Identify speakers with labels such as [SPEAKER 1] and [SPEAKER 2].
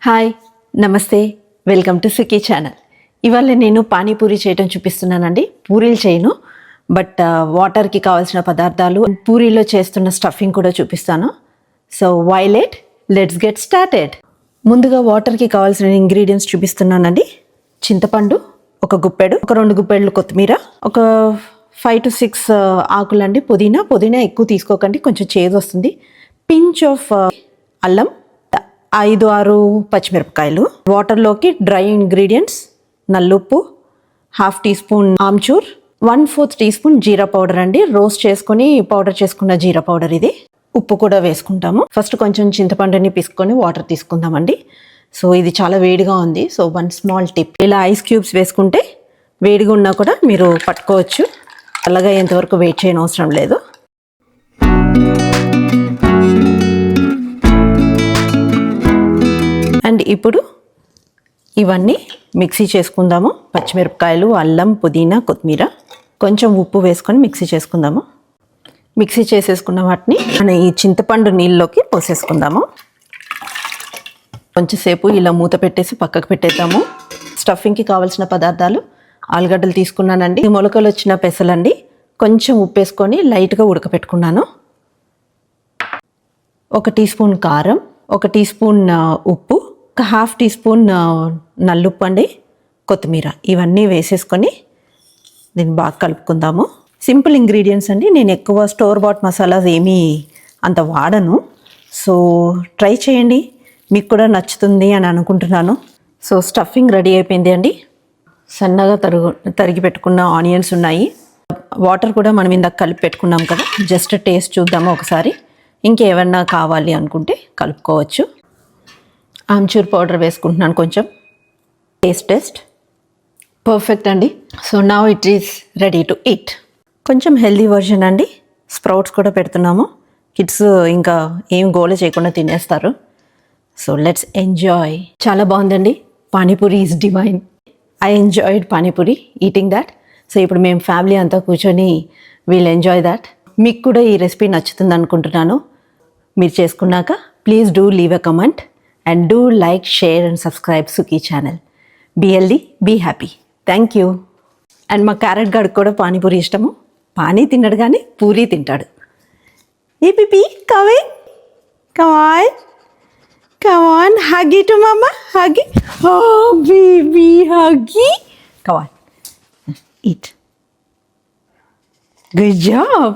[SPEAKER 1] Hi నమస్తే welcome to Sukhi channel. ఇవాళ నేను పానీపూరి చేయడం చూపిస్తున్నానండి. పూరీలు చేయను, బట్ వాటర్కి కావాల్సిన పదార్థాలు, పూరీలో చేస్తున్న స్టఫింగ్ కూడా చూపిస్తాను. So let's get started. ముందుగా వాటర్కి కావాల్సిన ఇంగ్రీడియంట్స్ చూపిస్తున్నానండి. చింతపండు ఒక గుప్పెడు, ఒక 2 గుప్పెళ్ళు కొత్తిమీర, ఒక 5 to 6 ఆకులండి పుదీనా ఎక్కువ తీసుకోకండి, కొంచెం చేదు వస్తుంది. పించ్ ఆఫ్ అల్లం, 5-6 పచ్చిమిరపకాయలు. వాటర్లోకి డ్రై ఇంగ్రీడియంట్స్ నల్లుప్పు, 1/2 టీ స్పూన్ ఆమ్చూర్, 1/4 టీ స్పూన్ జీరా పౌడర్ అండి, రోస్ట్ చేసుకుని పౌడర్ చేసుకున్న జీరా పౌడర్ ఇది. ఉప్పు కూడా వేసుకుంటాము. ఫస్ట్ కొంచెం చింతపండుని పిసుకొని వాటర్ తీసుకుందామండి. సో ఇది చాలా వేడిగా ఉంది, సో 1 స్మాల్ టిప్, ఇలా ఐస్ క్యూబ్స్ వేసుకుంటే వేడిగా ఉన్నా కూడా మీరు పట్టుకోవచ్చు. అలాగా ఎంతవరకు వెయిట్ చేయని అవసరం లేదు. అండ్ ఇప్పుడు ఇవన్నీ మిక్సీ చేసుకుందాము. పచ్చిమిరపకాయలు, అల్లం, పుదీనా, కొత్తిమీర, కొంచెం ఉప్పు వేసుకొని మిక్సీ చేసుకుందాము. మిక్సీ చేసేసుకున్న వాటిని మన ఈ చింతపండు నీళ్ళలోకి పోసేసుకుందాము. కొంచెంసేపు ఇలా మూత పెట్టేసి పక్కకు పెట్టేద్దాము. స్టఫింగ్కి కావాల్సిన పదార్థాలు: ఆలుగడ్డలు తీసుకున్నానండి, మొలకలు వచ్చిన పెసలండి, కొంచెం ఉప్పు వేసుకొని లైట్గా ఉడకపెట్టుకున్నాను. 1 టీ స్పూన్ కారం, 1 టీ స్పూన్ ఉప్పు, ఒక 1/2 టీ స్పూన్ నల్లుప్పు అండి, కొత్తిమీర, ఇవన్నీ వేసేసుకొని దీన్ని బాగా కలుపుకుందాము. సింపుల్ ఇంగ్రీడియంట్స్ అండి. నేను ఎక్కువ స్టోర్ బాట్ మసాలాస్ ఏమీ అంత వాడను, సో ట్రై చేయండి, మీకు కూడా నచ్చుతుంది అని అనుకుంటున్నాను. సో స్టఫింగ్ రెడీ అయిపోయింది అండి. సన్నగా తరిగి పెట్టుకున్న ఆనియన్స్ ఉన్నాయి. వాటర్ కూడా మనం ఇందాక కలిపి పెట్టుకున్నాం కదా, జస్ట్ టేస్ట్ చూద్దాము ఒకసారి. ఇంకేమన్నా కావాలి అనుకుంటే కలుపుకోవచ్చు. ఆమ్చూర్ పౌడర్ వేసుకుంటున్నాను కొంచెం, టేస్ట్ పర్ఫెక్ట్ అండి. So now it is ready to eat. కొంచెం హెల్దీ వర్షన్ అండి. స్ప్రౌట్స్ కూడా పెడుతున్నాము. కిడ్స్ ఇంకా ఏం గోల చేయకుండా తినేస్తారు. So let's enjoy. చాలా బాగుందండి. Panipuri is divine. I enjoyed panipuri eating that. So ఇప్పుడు మేము ఫ్యామిలీ అంతా కూర్చొని వీల్ ఎంజాయ్ దాట్. మీకు కూడా ఈ రెసిపీ నచ్చుతుంది అనుకుంటున్నాను. మీరు చేసుకున్నాక please do leave a comment and do like, share and subscribe Suki channel. Be healthy, be happy. Thank you. And మా క్యారెట్ గాడు కూడా పానీపూరి ఇష్టము. పానీ తిన్నాడు కానీ పూరి తింటాడు. ఏ PP come on, huggy to mama, huggy. Oh baby, huggy. Come on, eat. Good job.